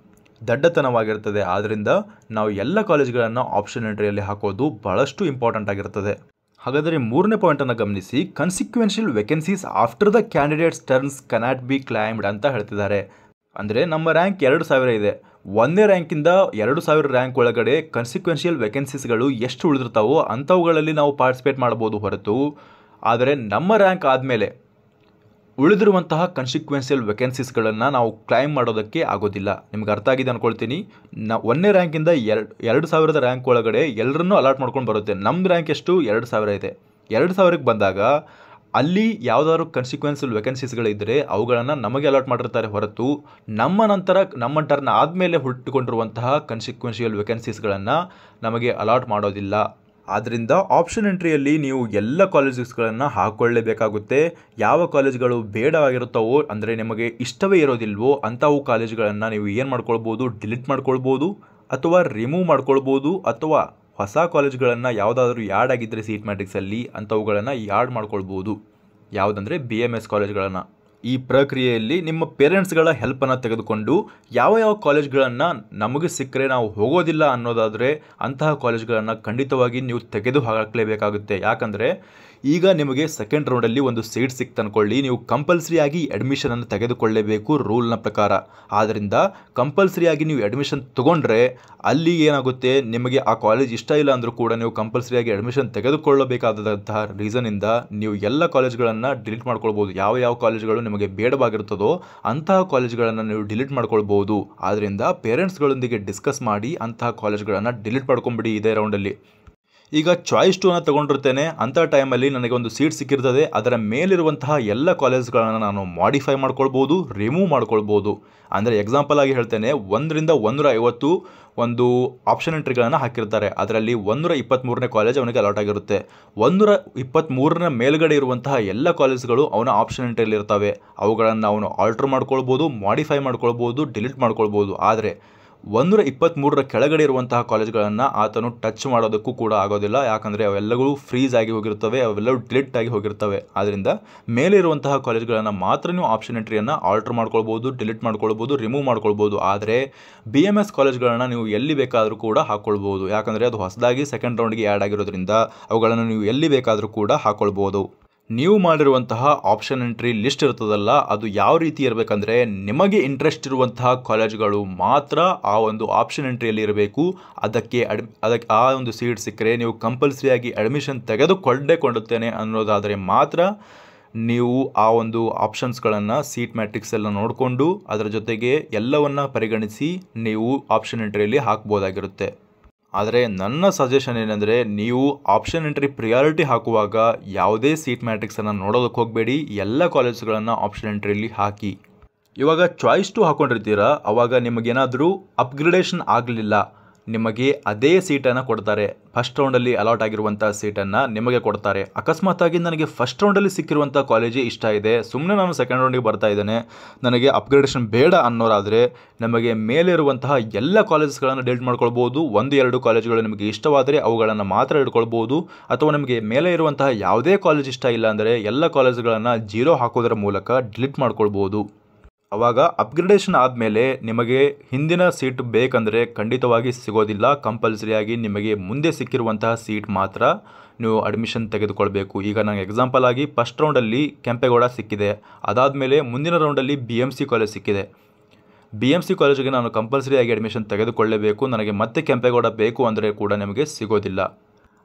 S1: ದಡ್ಡತನವಾಗಿರ್ತದೆ. ಆದ್ದರಿಂದ ನಾವು ಎಲ್ಲ ಕಾಲೇಜುಗಳನ್ನು ಆಪ್ಷನ್ ಎಂಟ್ರಿಯಲ್ಲಿ ಹಾಕೋದು ಭಾಳಷ್ಟು ಇಂಪಾರ್ಟೆಂಟ್ ಆಗಿರ್ತದೆ. ಹಾಗಾದರೆ ಮೂರನೇ ಪಾಯಿಂಟನ್ನು ಗಮನಿಸಿ, consequential vacancies after the candidates turns cannot be claimed ಅಂತ ಹೇಳ್ತಿದ್ದಾರೆ. ಅಂದರೆ ನಮ್ಮ ರ್ಯಾಂಕ್ 2000 ಇದೆ, ಒಂದೇ ರ್ಯಾಂಕಿಂದ 2000 ರ್ಯಾಂಕ್ ಒಳಗಡೆ ಕನ್ಸಿಕ್ವೆನ್ಷಿಯಲ್ ವೇಕೆನ್ಸೀಸ್ಗಳು ಎಷ್ಟು ಉಳಿದಿರ್ತಾವೋ ಅಂಥವುಗಳಲ್ಲಿ ನಾವು ಪಾರ್ಟಿಸಿಪೇಟ್ ಮಾಡ್ಬೋದು ಹೊರತು, ಆದರೆ ನಮ್ಮ ರ್ಯಾಂಕ್ ಆದಮೇಲೆ ಉಳಿದಿರುವಂತಹ ಕನ್ಸಿಕ್ವೆನ್ಷಿಯಲ್ ವೇಕೆನ್ಸೀಸ್ಗಳನ್ನು ನಾವು ಕ್ಲೈಮ್ ಮಾಡೋದಕ್ಕೆ ಆಗೋದಿಲ್ಲ. ನಿಮ್ಗೆ ಅರ್ಥ ಆಗಿದೆ ಅಂದ್ಕೊಳ್ತೀನಿ. ಒಂದನೇ ರ್ಯಾಂಕಿಂದ 2000 ರ್ಯಾಂಕ್ ಒಳಗಡೆ ಎಲ್ಲರನ್ನೂ ಅಲಾಟ್ ಮಾಡ್ಕೊಂಡು ಬರುತ್ತೆ. ನಮ್ಮದು ರ್ಯಾಂಕ್ ಎಷ್ಟು, 2000 ಇದೆ. 2000ಕ್ಕೆ ಬಂದಾಗ ಅಲ್ಲಿ ಯಾವುದಾದ್ರು ಕನ್ಸಿಕ್ವೆನ್ಷಿಯಲ್ ವೇಕೆನ್ಸೀಸ್ಗಳಿದ್ದರೆ ಅವುಗಳನ್ನು ನಮಗೆ ಅಲಾಟ್ ಮಾಡಿರ್ತಾರೆ ಹೊರತು, ನಮ್ಮ ನಂತರ ನಮ್ಮ ಟರ್ನ್ ಆದಮೇಲೆ ಹುಟ್ಟಿಕೊಂಡಿರುವಂತಹ ಕನ್ಸಿಕ್ವೆನ್ಷಿಯಲ್ ವೇಕೆನ್ಸೀಸ್ಗಳನ್ನು ನಮಗೆ ಅಲಾಟ್ ಮಾಡೋದಿಲ್ಲ. ಆದ್ದರಿಂದ ಆಪ್ಷನ್ ಎಂಟ್ರಿಯಲ್ಲಿ ನೀವು ಎಲ್ಲ ಕಾಲೇಜಸ್ಗಳನ್ನು ಹಾಕ್ಕೊಳ್ಳೇಬೇಕಾಗುತ್ತೆ. ಯಾವ ಕಾಲೇಜುಗಳು ಬೇಡವಾಗಿರುತ್ತವೋ, ಅಂದರೆ ನಿಮಗೆ ಇಷ್ಟವೇ ಇರೋದಿಲ್ವೋ ಅಂಥವು ಕಾಲೇಜುಗಳನ್ನು ನೀವು ಏನು ಮಾಡ್ಕೊಳ್ಬೋದು, ಡಿಲೀಟ್ ಮಾಡ್ಕೊಳ್ಬೋದು ಅಥವಾ ರಿಮೂವ್ ಮಾಡ್ಕೊಳ್ಬೋದು, ಅಥವಾ ಹೊಸ ಕಾಲೇಜುಗಳನ್ನು ಯಾವುದಾದ್ರೂ ಯಾಡ್ ಆಗಿದ್ದರೆ ಸೀಟ್ ಮ್ಯಾಟ್ರಿಕ್ಸಲ್ಲಿ ಅಂಥವುಗಳನ್ನು ಯಾಡ್ ಮಾಡ್ಕೊಳ್ಬೋದು. ಯಾವುದಂದರೆ BMS ಕಾಲೇಜ್ಗಳನ್ನು. ಈ ಪ್ರಕ್ರಿಯೆಯಲ್ಲಿ ನಿಮ್ಮ ಪೇರೆಂಟ್ಸ್ಗಳ ಹೆಲ್ಪನ್ನು ತೆಗೆದುಕೊಂಡು ಯಾವ ಕಾಲೇಜ್ಗಳನ್ನು ನಮಗೆ ಸಿಕ್ಕರೆ ನಾವು ಹೋಗೋದಿಲ್ಲ ಅನ್ನೋದಾದರೆ ಅಂತಹ ಕಾಲೇಜ್ಗಳನ್ನು ಖಂಡಿತವಾಗಿ ನೀವು ತೆಗೆದು ಹಾಕಲೇಬೇಕಾಗುತ್ತೆ. ಯಾಕಂದರೆ ಈಗ ನಿಮಗೆ ಸೆಕೆಂಡ್ ರೌಂಡಲ್ಲಿ ಒಂದು ಸೀಟ್ ಸಿಕ್ತನ್ಕೊಳ್ಳಿ, ನೀವು ಕಂಪಲ್ಸರಿಯಾಗಿ ಅಡ್ಮಿಷನನ್ನು ತೆಗೆದುಕೊಳ್ಳಲೇಬೇಕು ರೂಲ್ನ ಪ್ರಕಾರ. ಆದ್ದರಿಂದ ಕಂಪಲ್ಸರಿಯಾಗಿ ನೀವು ಅಡ್ಮಿಷನ್ ತೊಗೊಂಡ್ರೆ ಅಲ್ಲಿ ಏನಾಗುತ್ತೆ, ನಿಮಗೆ ಆ ಕಾಲೇಜ್ ಇಷ್ಟ ಇಲ್ಲ ಅಂದರೂ ಕೂಡ ನೀವು ಕಂಪಲ್ಸರಿಯಾಗಿ ಅಡ್ಮಿಷನ್ ತೆಗೆದುಕೊಳ್ಳಬೇಕಾದಂತಹ ರೀಸನಿಂದ ನೀವು ಎಲ್ಲ ಕಾಲೇಜ್ಗಳನ್ನು ಡಿಲೀಟ್ ಮಾಡ್ಕೊಳ್ಬೋದು. ಯಾವ ಕಾಲೇಜ್ಗಳು ನಿಮಗೆ ಬೇಡವಾಗಿರ್ತದೋ ಅಂತಹ ಕಾಲೇಜ್ಗಳನ್ನು ನೀವು ಡಿಲೀಟ್ ಮಾಡ್ಕೊಳ್ಬೋದು. ಆದ್ದರಿಂದ ಪೇರೆಂಟ್ಸ್ಗಳೊಂದಿಗೆ ಡಿಸ್ಕಸ್ ಮಾಡಿ ಅಂತಹ ಕಾಲೇಜ್ಗಳನ್ನು ಡಿಲೀಟ್ ಮಾಡ್ಕೊಂಬಿಡಿ ಇದೇ ರೌಂಡಲ್ಲಿ. ಈಗ ಚಾಯ್ಸ್ 2 ತೊಗೊಂಡಿರ್ತೇನೆ, ಅಂಥ ಟೈಮಲ್ಲಿ ನನಗೆ ಒಂದು ಸೀಟ್ ಸಿಕ್ಕಿರ್ತದೆ, ಅದರ ಮೇಲಿರುವಂತಹ ಎಲ್ಲ ಕಾಲೇಜ್ಗಳನ್ನು ನಾನು ಮಾಡಿಫೈ ಮಾಡ್ಕೊಳ್ಬೋದು, ರಿಮೂವ್ ಮಾಡ್ಕೊಳ್ಬೋದು. ಅಂದರೆ ಎಕ್ಸಾಂಪಲ್ ಆಗಿ ಹೇಳ್ತೇನೆ, 1ರಿಂದ 150 ಒಂದು ಆಪ್ಷನ್ ಎಂಟ್ರಿಗಳನ್ನು ಹಾಕಿರ್ತಾರೆ. ಅದರಲ್ಲಿ 123ನೇ ಕಾಲೇಜ್ ಅವನಿಗೆ ಅಲಾಟ್ ಆಗಿರುತ್ತೆ. 123ರ ಮೇಲ್ಗಡೆ ಇರುವಂತಹ ಎಲ್ಲ ಕಾಲೇಜ್ಗಳು ಅವನ ಆಪ್ಷನ್ ಎಂಟ್ರಿಯಲ್ಲಿ ಇರ್ತವೆ. ಅವುಗಳನ್ನು ಅವನು ಆಲ್ಟ್ರ್ ಮಾಡ್ಕೊಳ್ಬೋದು, ಮಾಡಿಫೈ ಮಾಡ್ಕೊಳ್ಬೋದು, ಡಿಲೀಟ್ ಮಾಡ್ಕೊಳ್ಬೋದು. ಆದರೆ 123ರ ಕೆಳಗಡೆ ಇರುವಂತಹ ಕಾಲೇಜ್ಗಳನ್ನು ಆತನು ಟಚ್ ಮಾಡೋದಕ್ಕೂ ಕೂಡ ಆಗೋದಿಲ್ಲ. ಯಾಕಂದರೆ ಅವೆಲ್ಲಗಳು ಫ್ರೀಸ್ ಆಗಿ ಹೋಗಿರ್ತವೆ, ಅವೆಲ್ಲವೂ ಡಿಲೀಟ್ ಆಗಿ ಹೋಗಿರ್ತವೆ. ಆದ್ದರಿಂದ ಮೇಲೆ ಇರುವಂತಹ ಕಾಲೇಜ್ಗಳನ್ನು ಮಾತ್ರ ನೀವು ಆಪ್ಷನ್ ಎಂಟ್ರಿಯನ್ನು ಆಲ್ಟ್ರ್ ಮಾಡ್ಕೊಳ್ಬೋದು, ಡಿಲೀಟ್ ಮಾಡ್ಕೊಳ್ಬೋದು, ರಿಮೂವ್ ಮಾಡ್ಕೊಳ್ಬೋದು. ಆದರೆ BMS ಕಾಲೇಜ್ಗಳನ್ನು ನೀವು ಎಲ್ಲಿ ಬೇಕಾದರೂ ಕೂಡ ಹಾಕ್ಕೊಳ್ಬೋದು. ಯಾಕಂದರೆ ಅದು ಹೊಸದಾಗಿ ಸೆಕೆಂಡ್ ರೌಂಡ್ಗೆ ಆ್ಯಡ್ ಆಗಿರೋದ್ರಿಂದ ಅವುಗಳನ್ನು ನೀವು ಎಲ್ಲಿ ಬೇಕಾದರೂ ಕೂಡ ಹಾಕ್ಕೊಳ್ಬೋದು. ನೀವು ಮಾಡಿರುವಂತಹ ಆಪ್ಷನ್ ಎಂಟ್ರಿ ಲಿಸ್ಟ್ ಇರ್ತದಲ್ಲ, ಅದು ಯಾವ ರೀತಿ ಇರಬೇಕಂದ್ರೆ ನಿಮಗೆ ಇಂಟ್ರೆಸ್ಟ್ ಇರುವಂತಹ ಕಾಲೇಜ್ಗಳು ಮಾತ್ರ ಆ ಒಂದು ಆಪ್ಷನ್ ಎಂಟ್ರಿಯಲ್ಲಿ ಇರಬೇಕು. ಅದಕ್ಕೆ ಆ ಒಂದು ಸೀಟ್ ಸಿಕ್ಕರೆ ನೀವು ಕಂಪಲ್ಸರಿಯಾಗಿ ಅಡ್ಮಿಷನ್ ತೆಗೆದುಕೊಳ್ಳುತ್ತೇನೆ ಅನ್ನೋದಾದರೆ ಮಾತ್ರ ನೀವು ಆ ಒಂದು ಆಪ್ಷನ್ಸ್ಗಳನ್ನು ಸೀಟ್ ಮ್ಯಾಟ್ರಿಕ್ಸ್ ಎಲ್ಲ ನೋಡಿಕೊಂಡು ಅದರ ಜೊತೆಗೆ ಎಲ್ಲವನ್ನು ಪರಿಗಣಿಸಿ ನೀವು ಆಪ್ಷನ್ ಎಂಟ್ರಿಯಲ್ಲಿ ಹಾಕ್ಬೋದಾಗಿರುತ್ತೆ. ಆದರೆ ನನ್ನ ಸಜೆಷನ್ ಏನಂದರೆ, ನೀವು ಆಪ್ಷನ್ ಎಂಟ್ರಿ ಪ್ರಿಯಾರಿಟಿ ಹಾಕುವಾಗ ಯಾವುದೇ ಸೀಟ್ ಮ್ಯಾಟ್ರಿಕ್ಸನ್ನು ನೋಡೋದಕ್ಕೆ ಹೋಗಬೇಡಿ, ಎಲ್ಲ ಕಾಲೇಜ್ಗಳನ್ನು ಆಪ್ಷನ್ ಎಂಟ್ರಿಯಲ್ಲಿ ಹಾಕಿ. ಇವಾಗ ಚಾಯ್ಸ್ 2 ಹಾಕ್ಕೊಂಡಿರ್ತೀರ, ಅವಾಗ ನಿಮಗೇನಾದರೂ ಅಪ್ಗ್ರೇಡೇಷನ್ ಆಗಲಿಲ್ಲ, ನಿಮಗೆ ಅದೇ ಸೀಟನ್ನು ಕೊಡ್ತಾರೆ. ಫಸ್ಟ್ ರೌಂಡಲ್ಲಿ ಅಲಾಟ್ ಆಗಿರುವಂಥ ಸೀಟನ್ನು ನಿಮಗೆ ಕೊಡ್ತಾರೆ. ಅಕಸ್ಮಾತಾಗಿ ನನಗೆ ಫಸ್ಟ್ ರೌಂಡಲ್ಲಿ ಸಿಕ್ಕಿರುವಂಥ ಕಾಲೇಜೇ ಇಷ್ಟ ಇದೆ, ಸುಮ್ಮನೆ ನಾನು ಸೆಕೆಂಡ್ ರೌಂಡಿಗೆ ಬರ್ತಾ ಇದ್ದೇನೆ, ನನಗೆ ಅಪ್ಗ್ರೇಡೇಷನ್ ಬೇಡ ಅನ್ನೋರಾದರೆ ನಮಗೆ ಮೇಲೆ ಇರುವಂತಹ ಎಲ್ಲ ಕಾಲೇಜಸ್ಗಳನ್ನು ಡಿಲೀಟ್ ಮಾಡ್ಕೊಳ್ಬೋದು. 1-2 ಕಾಲೇಜುಗಳು ನಿಮಗೆ ಇಷ್ಟವಾದರೆ ಅವುಗಳನ್ನು ಮಾತ್ರ ಇಟ್ಕೊಳ್ಬೋದು. ಅಥವಾ ನಿಮಗೆ ಮೇಲೆ ಇರುವಂತಹ ಯಾವುದೇ ಕಾಲೇಜ್ ಇಷ್ಟ ಇಲ್ಲ ಅಂದರೆ ಎಲ್ಲ ಕಾಲೇಜುಗಳನ್ನು 0 ಹಾಕೋದರ ಮೂಲಕ ಡಿಲೀಟ್ ಮಾಡ್ಕೊಳ್ಬೋದು. ಆವಾಗ ಅಪ್ಗ್ರೇಡೇಷನ್ ಆದಮೇಲೆ ನಿಮಗೆ ಹಿಂದಿನ ಸೀಟ್ ಬೇಕಂದರೆ ಖಂಡಿತವಾಗಿ ಸಿಗೋದಿಲ್ಲ. ಕಂಪಲ್ಸರಿಯಾಗಿ ನಿಮಗೆ ಮುಂದೆ ಸಿಕ್ಕಿರುವಂತಹ ಸೀಟ್ ಮಾತ್ರ ನೀವು ಅಡ್ಮಿಷನ್ ತೆಗೆದುಕೊಳ್ಬೇಕು. ಈಗ ನನಗೆ ಎಕ್ಸಾಂಪಲ್ ಆಗಿ ಫಸ್ಟ್ ರೌಂಡಲ್ಲಿ ಕೆಂಪೇಗೌಡ ಸಿಕ್ಕಿದೆ, ಅದಾದಮೇಲೆ ಮುಂದಿನ ರೌಂಡಲ್ಲಿ BMC ಕಾಲೇಜ್ ಸಿಕ್ಕಿದೆ. BMC ಕಾಲೇಜಿಗೆ ನಾನು ಕಂಪಲ್ಸರಿಯಾಗಿ ಅಡ್ಮಿಷನ್ ತೆಗೆದುಕೊಳ್ಳಲೇಬೇಕು. ನನಗೆ ಮತ್ತೆ ಕೆಂಪೇಗೌಡ ಬೇಕು ಅಂದರೆ ಕೂಡ ನಿಮಗೆ ಸಿಗೋದಿಲ್ಲ.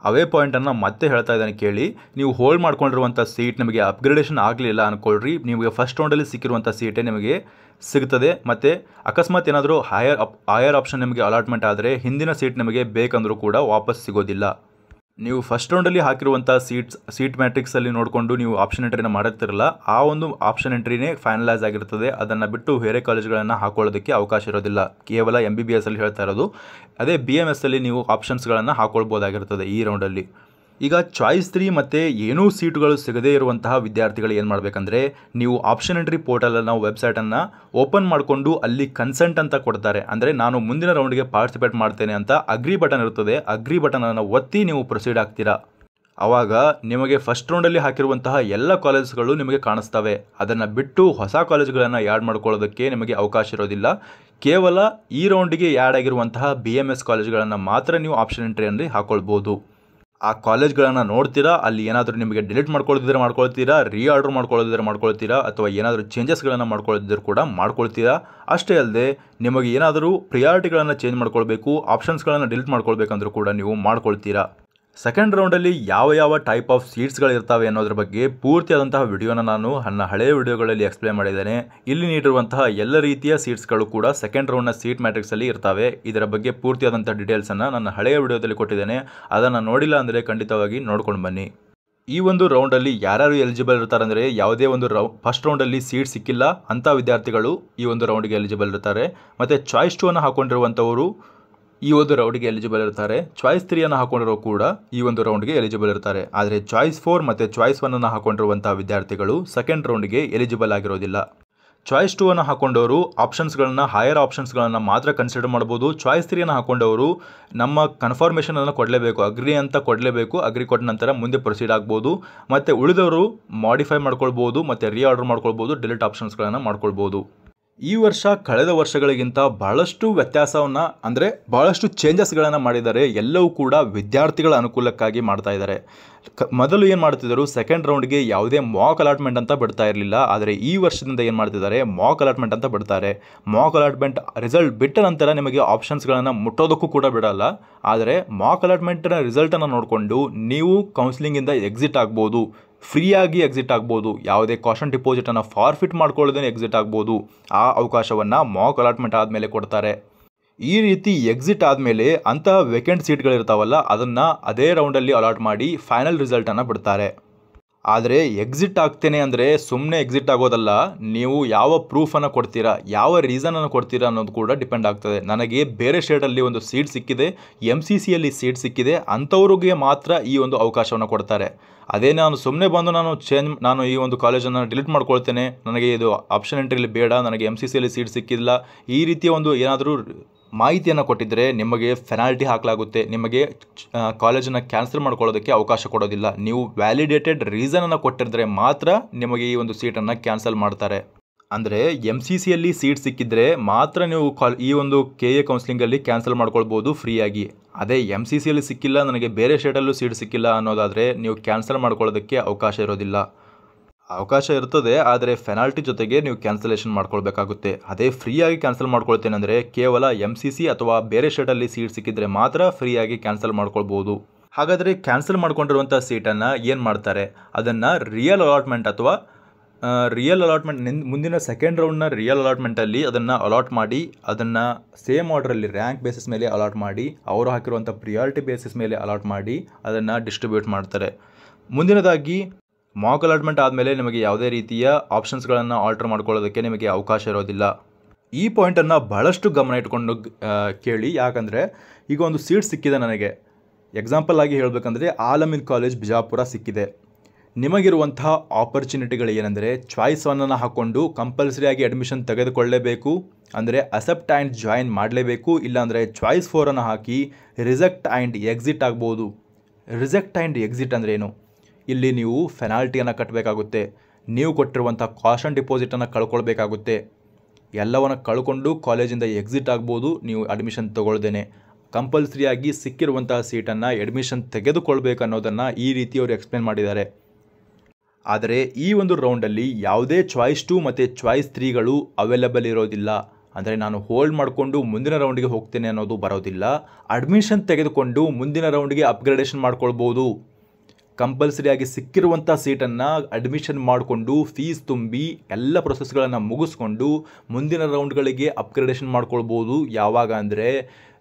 S1: ಅವೇ ಪಾಯಿಂಟನ್ನು ಮತ್ತೆ ಹೇಳ್ತಾ ಇದ್ದಾನೆ ಕೇಳಿ. ನೀವು ಹೋಲ್ಡ್ ಮಾಡ್ಕೊಂಡಿರುವಂಥ ಸೀಟ್ ನಿಮಗೆ ಅಪ್ಗ್ರೇಡೇಷನ್ ಆಗಲಿಲ್ಲ ಅಂದ್ಕೊಳ್ರಿ, ನಿಮಗೆ ಫಸ್ಟ್ ರೌಂಡಲ್ಲಿ ಸಿಕ್ಕಿರುವಂಥ ಸೀಟೇ ನಿಮಗೆ ಸಿಗ್ತದೆ. ಮತ್ತು ಅಕಸ್ಮಾತ್ ಏನಾದರೂ ಹೈಯರ್ ಆಪ್ಷನ್ ನಿಮಗೆ ಅಲಾಟ್ಮೆಂಟ್ ಆದರೆ ಹಿಂದಿನ ಸೀಟ್ ನಿಮಗೆ ಬೇಕಂದರೂ ಕೂಡ ವಾಪಸ್ ಸಿಗೋದಿಲ್ಲ. ನೀವು ಫಸ್ಟ್ ರೌಂಡಲ್ಲಿ ಹಾಕಿರುವಂಥ ಸೀಟ್ ಮ್ಯಾಟ್ರಿಕ್ಸಲ್ಲಿ ನೋಡಿಕೊಂಡು ನೀವು ಆಪ್ಷನ್ ಎಂಟ್ರಿನ ಮಾಡಿರ್ತಿರಲ್ಲ, ಆ ಒಂದು ಆಪ್ಷನ್ ಎಂಟ್ರಿನೇ ಫೈನಲೈಸ್ ಆಗಿರ್ತದೆ. ಅದನ್ನು ಬಿಟ್ಟು ಬೇರೆ ಕಾಲೇಜ್ಗಳನ್ನು ಹಾಕೊಳ್ಳೋದಕ್ಕೆ ಅವಕಾಶ ಇರೋದಿಲ್ಲ. ಕೇವಲ MBBS ಅಲ್ಲಿ ಹೇಳ್ತಾ ಇರೋದು. ಅದೇ BMS ಅಲ್ಲಿ ನೀವು ಆಪ್ಷನ್ಸ್ಗಳನ್ನು ಹಾಕೊಳ್ಬೋದಾಗಿರ್ತದೆ ಈ ರೌಂಡಲ್ಲಿ. ಈಗ ಚಾಯ್ಸ್ 3 ಮತ್ತು ಏನೂ ಸೀಟುಗಳು ಸಿಗದೇ ಇರುವಂತಹ ವಿದ್ಯಾರ್ಥಿಗಳು ಏನು ಮಾಡಬೇಕಂದ್ರೆ, ನೀವು ಆಪ್ಷನ್ ಎಂಟ್ರಿ ಪೋರ್ಟಲನ್ನು ವೆಬ್ಸೈಟನ್ನು ಓಪನ್ ಮಾಡಿಕೊಂಡು ಅಲ್ಲಿ ಕನ್ಸೆಂಟ್ ಅಂತ ಕೊಡ್ತಾರೆ. ಅಂದರೆ ನಾನು ಮುಂದಿನ ರೌಂಡ್ಗೆ ಪಾರ್ಟಿಸಿಪೇಟ್ ಮಾಡ್ತೇನೆ ಅಂತ ಅಗ್ರಿ ಬಟನ್ ಇರ್ತದೆ, ಅಗ್ರಿ ಬಟನನ್ನು ಒತ್ತಿ ನೀವು ಪ್ರೊಸೀಡ್ ಆಗ್ತೀರಾ. ಆವಾಗ ನಿಮಗೆ ಫಸ್ಟ್ ರೌಂಡಲ್ಲಿ ಹಾಕಿರುವಂತಹ ಎಲ್ಲ ಕಾಲೇಜ್ಗಳು ನಿಮಗೆ ಕಾಣಿಸ್ತವೆ. ಅದನ್ನು ಬಿಟ್ಟು ಹೊಸ ಕಾಲೇಜ್ಗಳನ್ನು ಆ್ಯಡ್ ಮಾಡ್ಕೊಳ್ಳೋದಕ್ಕೆ ನಿಮಗೆ ಅವಕಾಶ ಇರೋದಿಲ್ಲ. ಕೇವಲ ಈ ರೌಂಡಿಗೆ ಆ್ಯಡ್ ಆಗಿರುವಂತಹ BMS ಕಾಲೇಜ್ಗಳನ್ನು ಮಾತ್ರ ನೀವು ಆಪ್ಷನ್ ಎಂಟ್ರಿಯಲ್ಲಿ ಹಾಕೊಳ್ಬೋದು. ಆ ಕಾಲೇಜ್ಗಳನ್ನು ನೋಡ್ತೀರಾ, ಅಲ್ಲಿ ಏನಾದರೂ ನಿಮಗೆ ಡಿಲೀಟ್ ಮಾಡ್ಕೊಳ್ತಿದ್ರೆ ಮಾಡ್ಕೊಳ್ತೀರಾ, ರೀಆರ್ಡರ್ ಮಾಡ್ಕೊಳ್ಳೋದಿದ್ರೆ ಮಾಡ್ಕೊಳ್ತೀರಾ, ಅಥವಾ ಏನಾದರೂ ಚೇಂಜಸ್ಗಳನ್ನು ಮಾಡ್ಕೊಳ್ಳೋದಿದ್ರೆ ಕೂಡ ಮಾಡ್ಕೊಳ್ತೀರಾ. ಅಷ್ಟೇ ಅಲ್ಲದೆ ನಿಮಗೆ ಏನಾದರೂ ಪ್ರಿಯಾರಿಟಿಗಳನ್ನು ಚೇಂಜ್ ಮಾಡ್ಕೊಳ್ಬೇಕು, ಆಪ್ಷನ್ಸ್ಗಳನ್ನು ಡಿಲೀಟ್ ಮಾಡ್ಕೊಳ್ಬೇಕಂದ್ರೂ ಕೂಡ ನೀವು ಮಾಡ್ಕೊಳ್ತೀರಾ. ಸೆಕೆಂಡ್ ರೌಂಡಲ್ಲಿ ಯಾವ ಟೈಪ್ ಆಫ್ ಸೀಟ್ಸ್ಗಳಿರ್ತವೆ ಅನ್ನೋದ್ರ ಬಗ್ಗೆ ಪೂರ್ತಿಯಾದಂತಹ ವಿಡಿಯೋನ ನಾನು ನನ್ನ ಹಳೆಯ ವಿಡಿಯೋಗಳಲ್ಲಿ ಎಕ್ಸ್ಪ್ಲೇನ್ ಮಾಡಿದ್ದೇನೆ. ಇಲ್ಲಿ ನೀಡಿರುವಂತಹ ಎಲ್ಲ ರೀತಿಯ ಸೀಟ್ಸ್ಗಳು ಕೂಡ ಸೆಕೆಂಡ್ ರೌಂಡ್ನ ಸೀಟ್ ಮ್ಯಾಟ್ರಿಕ್ಸಲ್ಲಿ ಇರ್ತವೆ. ಇದರ ಬಗ್ಗೆ ಪೂರ್ತಿಯಾದಂಥ ಡೀಟೇಲ್ಸನ್ನು ನನ್ನ ಹಳೆಯ ವಿಡಿಯೋದಲ್ಲಿ ಕೊಟ್ಟಿದ್ದೇನೆ. ಅದನ್ನು ನೋಡಿಲ್ಲ ಅಂದರೆ ಖಂಡಿತವಾಗಿ ನೋಡ್ಕೊಂಡು ಬನ್ನಿ. ಈ ಒಂದು ರೌಂಡಲ್ಲಿ ಯಾರ್ಯಾರು ಎಲಿಜಿಬಲ್ ಇರ್ತಾರೆ ಅಂದರೆ, ಯಾವುದೇ ಒಂದು ಫಸ್ಟ್ ರೌಂಡಲ್ಲಿ ಸೀಟ್ ಸಿಕ್ಕಿಲ್ಲ ಅಂಥ ವಿದ್ಯಾರ್ಥಿಗಳು ಈ ಒಂದು ರೌಂಡಿಗೆ ಎಲಿಜಿಬಲ್ ಇರ್ತಾರೆ. ಮತ್ತು ಚಾಯ್ಸ್ 2 ಅನ್ನು ಹಾಕೊಂಡಿರುವಂಥವರು ಈ ಒಂದು ರೌಂಡ್ಗೆ ಎಲಿಜಿಬಲ್ ಇರ್ತಾರೆ. ಚಾಯ್ಸ್ 3 ಅನ್ನು ಹಾಕೊಂಡಿರೋ ಕೂಡ ಈ ಒಂದು ರೌಂಡ್ಗೆ ಎಲಿಜಿಬಲ್ ಇರ್ತಾರೆ. ಆದರೆ ಚಾಯ್ಸ್ 4 ಮತ್ತು ಚಾಯ್ಸ್ 1 ಅನ್ನು ಹಾಕೊಂಡಿರುವಂಥ ವಿದ್ಯಾರ್ಥಿಗಳು ಸೆಕೆಂಡ್ ರೌಂಡ್ಗೆ ಎಲಿಜಿಬಲ್ ಆಗಿರೋದಿಲ್ಲ. ಚಾಯ್ಸ್ 2 ಅನ್ನು ಹಾಕೊಂಡವರು ಆಪ್ಷನ್ಸ್ಗಳನ್ನು ಹೈಯರ್ ಆಪ್ಷನ್ಸ್ಗಳನ್ನು ಮಾತ್ರ ಕನ್ಸಿಡರ್ ಮಾಡ್ಬೋದು. ಚಾಯ್ಸ್ 3 ಅನ್ನು ಹಾಕೊಂಡವರು ನಮ್ಮ ಕನ್ಫರ್ಮೇಷನನ್ನು ಕೊಡಲೇಬೇಕು, ಅಗ್ರಿ ಅಂತ ಕೊಡಲೇಬೇಕು. ಅಗ್ರಿ ಕೊಟ್ಟ ನಂತರ ಮುಂದೆ ಪ್ರೊಸೀಡ್ ಆಗ್ಬೋದು. ಮತ್ತು ಉಳಿದವರು ಮಾಡಿಫೈ ಮಾಡ್ಕೊಳ್ಬೋದು, ಮತ್ತು ರೀಆರ್ಡರ್ ಮಾಡ್ಕೊಳ್ಬೋದು, ಡಿಲೀಟ್ ಆಪ್ಷನ್ಸ್ಗಳನ್ನು ಮಾಡ್ಕೊಳ್ಬೋದು. ಈ ವರ್ಷ ಕಳೆದ ವರ್ಷಗಳಿಗಿಂತ ಬಹಳಷ್ಟು ವ್ಯತ್ಯಾಸವನ್ನು ಅಂದರೆ ಬಹಳಷ್ಟು ಚೇಂಜಸ್ಗಳನ್ನು ಮಾಡಿದ್ದಾರೆ. ಎಲ್ಲವೂ ಕೂಡ ವಿದ್ಯಾರ್ಥಿಗಳ ಅನುಕೂಲಕ್ಕಾಗಿ ಮಾಡ್ತಾ ಇದ್ದಾರೆ. ಮೊದಲು ಏನು ಮಾಡ್ತಿದ್ದರು, ಸೆಕೆಂಡ್ ರೌಂಡ್ಗೆ ಯಾವುದೇ ಮಾಕ್ ಅಲಾಟ್ಮೆಂಟ್ ಅಂತ ಬಿಡ್ತಾ ಇರಲಿಲ್ಲ. ಆದರೆ ಈ ವರ್ಷದಿಂದ ಏನು ಮಾಡ್ತಿದ್ದಾರೆ, ಮಾಕ್ ಅಲಾಟ್ಮೆಂಟ್ ಅಂತ ಬಿಡ್ತಾರೆ. ಮಾಕ್ ಅಲಾಟ್ಮೆಂಟ್ ರಿಸಲ್ಟ್ ಬಿಟ್ಟ ನಂತರ ನಿಮಗೆ ಆಪ್ಷನ್ಸ್ಗಳನ್ನು ಮುಟ್ಟೋದಕ್ಕೂ ಕೂಡ ಬಿಡಲ್ಲ. ಆದರೆ ಮಾಕ್ ಅಲಾಟ್ಮೆಂಟ್ನ ರಿಸಲ್ಟನ್ನು ನೋಡಿಕೊಂಡು ನೀವು ಕೌನ್ಸಿಲಿಂಗಿಂದ ಎಕ್ಸಿಟ್ ಆಗ್ಬೋದು, ಫ್ರೀಯಾಗಿ ಎಕ್ಸಿಟ್ ಆಗ್ಬೋದು, ಯಾವುದೇ ಕಾಷನ್ ಡಿಪಾಸಿಟನ್ನು ಫಾರ್ಫಿಟ್ ಮಾಡ್ಕೊಳ್ಳೋದೇ ಎಕ್ಸಿಟ್ ಆಗ್ಬೋದು. ಆ ಅವಕಾಶವನ್ನು ಮಾಕ್ ಅಲಾಟ್ಮೆಂಟ್ ಆದಮೇಲೆ ಕೊಡ್ತಾರೆ. ಈ ರೀತಿ ಎಕ್ಸಿಟ್ ಆದಮೇಲೆ ಅಂತಹ ವೇಕೆಂಟ್ ಸೀಟ್ಗಳಿರ್ತಾವಲ್ಲ, ಅದನ್ನು ಅದೇ ರೌಂಡಲ್ಲಿ ಅಲಾಟ್ ಮಾಡಿ ಫೈನಲ್ ರಿಸಲ್ಟನ್ನು ಬಿಡ್ತಾರೆ. ಆದರೆ ಎಕ್ಸಿಟ್ ಆಗ್ತೇನೆ ಅಂದರೆ ಸುಮ್ಮನೆ ಎಕ್ಸಿಟ್ ಆಗೋದಲ್ಲ, ನೀವು ಯಾವ ಪ್ರೂಫನ್ನು ಕೊಡ್ತೀರಾ, ಯಾವ ರೀಸನನ್ನು ಕೊಡ್ತೀರಾ ಅನ್ನೋದು ಕೂಡ ಡಿಪೆಂಡ್ ಆಗ್ತದೆ. ನನಗೆ ಬೇರೆ ಸ್ಟೇಟಲ್ಲಿ ಒಂದು ಸೀಟ್ ಸಿಕ್ಕಿದೆ, MCCಯಲ್ಲಿ ಸೀಟ್ ಸಿಕ್ಕಿದೆ, ಅಂಥವ್ರಿಗೆ ಮಾತ್ರ ಈ ಒಂದು ಅವಕಾಶವನ್ನು ಕೊಡ್ತಾರೆ. ಅದೇ ನಾನು ಸುಮ್ಮನೆ ಬಂದು ನಾನು ಈ ಒಂದು ಕಾಲೇಜನ್ನು ಡಿಲೀಟ್ ಮಾಡ್ಕೊಳ್ತೇನೆ, ನನಗೆ ಇದು ಆಪ್ಷನ್ ಎಂಟ್ರಿಯಲ್ಲಿ ಬೇಡ, ನನಗೆ MCCಯಲ್ಲಿ ಸೀಟ್ ಸಿಕ್ಕಿಲ್ಲ, ಈ ರೀತಿಯ ಒಂದು ಏನಾದರೂ ಮಾಹಿತಿಯನ್ನು ಕೊಟ್ಟಿದ್ದರೆ ನಿಮಗೆ ಪೆನಾಲ್ಟಿ ಹಾಕಲಾಗುತ್ತೆ. ನಿಮಗೆ ಕಾಲೇಜನ್ನು ಕ್ಯಾನ್ಸಲ್ ಮಾಡ್ಕೊಳ್ಳೋದಕ್ಕೆ ಅವಕಾಶ ಕೊಡೋದಿಲ್ಲ. ನೀವು ವ್ಯಾಲಿಡೇಟೆಡ್ ರೀಸನನ್ನು ಕೊಟ್ಟಿದ್ದರೆ ಮಾತ್ರ ನಿಮಗೆ ಈ ಒಂದು ಸೀಟನ್ನು ಕ್ಯಾನ್ಸಲ್ ಮಾಡ್ತಾರೆ. ಅಂದರೆ MCCಯಲ್ಲಿ ಸೀಟ್ ಸಿಕ್ಕಿದ್ರೆ ಮಾತ್ರ ನೀವು ಈ ಒಂದು KA ಕೌನ್ಸಿಲಿಂಗಲ್ಲಿ ಕ್ಯಾನ್ಸಲ್ ಮಾಡ್ಕೊಳ್ಬೋದು ಫ್ರೀಯಾಗಿ. ಅದೇ MCCಯಲ್ಲಿ ಸಿಕ್ಕಿಲ್ಲ, ನನಗೆ ಬೇರೆ ಸ್ಟೇಟಲ್ಲೂ ಸೀಟ್ ಸಿಕ್ಕಿಲ್ಲ ಅನ್ನೋದಾದರೆ ನೀವು ಕ್ಯಾನ್ಸಲ್ ಮಾಡ್ಕೊಳ್ಳೋದಕ್ಕೆ ಅವಕಾಶ ಇರೋದಿಲ್ಲ. ಅವಕಾಶ ಇರ್ತದೆ, ಆದರೆ ಪೆನಾಲ್ಟಿ ಜೊತೆಗೆ ನೀವು ಕ್ಯಾನ್ಸಲೇಷನ್ ಮಾಡ್ಕೊಳ್ಬೇಕಾಗುತ್ತೆ. ಅದೇ ಫ್ರೀಯಾಗಿ ಕ್ಯಾನ್ಸಲ್ ಮಾಡ್ಕೊಳ್ತೇನೆ ಅಂದರೆ ಕೇವಲ MCC ಅಥವಾ ಬೇರೆ ಸ್ಟೇಟಲ್ಲಿ ಸೀಟ್ ಸಿಕ್ಕಿದ್ರೆ ಮಾತ್ರ ಫ್ರೀಯಾಗಿ ಕ್ಯಾನ್ಸಲ್ ಮಾಡ್ಕೊಳ್ಬೋದು. ಹಾಗಾದರೆ ಕ್ಯಾನ್ಸಲ್ ಮಾಡ್ಕೊಂಡಿರುವಂಥ ಸೀಟನ್ನು ಏನು ಮಾಡ್ತಾರೆ, ಅದನ್ನು ರಿಯಲ್ ಅಲಾಟ್ಮೆಂಟ್ ಅಥವಾ ಮುಂದಿನ ಸೆಕೆಂಡ್ ರೌಂಡ್ನ ರಿಯಲ್ ಅಲಾಟ್ಮೆಂಟಲ್ಲಿ ಅದನ್ನು ಅಲಾಟ್ ಮಾಡಿ, ಅದನ್ನು ಸೇಮ್ ಆರ್ಡ್ರಲ್ಲಿ ರ್ಯಾಂಕ್ ಬೇಸಿಸ್ ಮೇಲೆ ಅಲಾಟ್ ಮಾಡಿ, ಅವರು ಹಾಕಿರುವಂಥ ಪ್ರಿಯಾರಿಟಿ ಬೇಸಿಸ್ ಮೇಲೆ ಅಲಾಟ್ ಮಾಡಿ ಅದನ್ನು ಡಿಸ್ಟ್ರಿಬ್ಯೂಟ್ ಮಾಡ್ತಾರೆ. ಮುಂದಿನದಾಗಿ ಮಾಕ್ ಅಲಾಟ್ಮೆಂಟ್ ಆದಮೇಲೆ ನಿಮಗೆ ಯಾವುದೇ ರೀತಿಯ ಆಪ್ಷನ್ಸ್ಗಳನ್ನು ಆಲ್ಟರ್ ಮಾಡ್ಕೊಳ್ಳೋದಕ್ಕೆ ನಿಮಗೆ ಅವಕಾಶ ಇರೋದಿಲ್ಲ. ಈ ಪಾಯಿಂಟನ್ನು ಬಹಳಷ್ಟು ಗಮನ ಇಟ್ಕೊಂಡು ಕೇಳಿ. ಯಾಕಂದರೆ ಈಗ ಒಂದು ಸೀಟ್ ಸಿಕ್ಕಿದೆ ನನಗೆ, ಎಕ್ಸಾಂಪಲ್ ಆಗಿ ಹೇಳಬೇಕಂದ್ರೆ ಆಲಮೀನ್ ಕಾಲೇಜ್ ಬಿಜಾಪುರ ಸಿಕ್ಕಿದೆ. ನಿಮಗಿರುವಂತಹ ಆಪರ್ಚುನಿಟಿಗಳು ಏನೆಂದರೆ ಚಾಯ್ಸ್ 1 ಹಾಕ್ಕೊಂಡು ಕಂಪಲ್ಸರಿಯಾಗಿ ಅಡ್ಮಿಷನ್ ತೆಗೆದುಕೊಳ್ಳಲೇಬೇಕು, ಅಂದರೆ ಅಸೆಪ್ಟ್ ಆ್ಯಂಡ್ ಜಾಯಿನ್ ಮಾಡಲೇಬೇಕು. ಇಲ್ಲಾಂದರೆ choice 4 hockey reject and exit ಆಗ್ಬೋದು. ರಿಜೆಕ್ಟ್ ಆ್ಯಂಡ್ ಎಕ್ಸಿಟ್ ಅಂದರೆ ಏನು? ಇಲ್ಲಿ ನೀವು ಪೆನಾಲ್ಟಿಯನ್ನು ಕಟ್ಟಬೇಕಾಗುತ್ತೆ, ನೀವು ಕೊಟ್ಟಿರುವಂಥ ಕಾಷನ್ ಡಿಪಾಸಿಟನ್ನು ಕಳ್ಕೊಳ್ಬೇಕಾಗುತ್ತೆ. ಎಲ್ಲವನ್ನು ಕಳ್ಕೊಂಡು ಕಾಲೇಜಿಂದ ಎಕ್ಸಿಟ್ ಆಗ್ಬೋದು ನೀವು ಅಡ್ಮಿಷನ್ ತೊಗೊಳ್ದೇನೆ. ಕಂಪಲ್ಸರಿಯಾಗಿ ಸಿಕ್ಕಿರುವಂತಹ ಸೀಟನ್ನು ಅಡ್ಮಿಷನ್ ತೆಗೆದುಕೊಳ್ಬೇಕು ಅನ್ನೋದನ್ನು ಈ ರೀತಿ ಅವರು ಎಕ್ಸ್ಪ್ಲೇನ್ ಮಾಡಿದ್ದಾರೆ. ಆದರೆ ಈ ಒಂದು ರೌಂಡಲ್ಲಿ ಯಾವುದೇ ಚಾಯ್ಸ್ 2 ಮತ್ತು ಚಾಯ್ಸ್ 3ಗಳು ಅವೈಲೇಬಲ್ ಇರೋದಿಲ್ಲ. ಅಂದರೆ ನಾನು ಹೋಲ್ಡ್ ಮಾಡಿಕೊಂಡು ಮುಂದಿನ ರೌಂಡಿಗೆ ಹೋಗ್ತೇನೆ ಅನ್ನೋದು ಬರೋದಿಲ್ಲ. ಅಡ್ಮಿಷನ್ ತೆಗೆದುಕೊಂಡು ಮುಂದಿನ ರೌಂಡಿಗೆ ಅಪ್ಗ್ರೇಡೇಷನ್ ಮಾಡ್ಕೊಳ್ಬೋದು. ಕಂಪಲ್ಸರಿಯಾಗಿ ಸಿಕ್ಕಿರುವಂಥ ಸೀಟನ್ನು ಅಡ್ಮಿಷನ್ ಮಾಡಿಕೊಂಡು ಫೀಸ್ ತುಂಬಿ ಎಲ್ಲ ಪ್ರೊಸೆಸ್ಗಳನ್ನು ಮುಗಿಸ್ಕೊಂಡು ಮುಂದಿನ ರೌಂಡ್ಗಳಿಗೆ ಅಪ್ಗ್ರೇಡೇಷನ್ ಮಾಡ್ಕೊಳ್ಬೋದು. ಯಾವಾಗ ಅಂದರೆ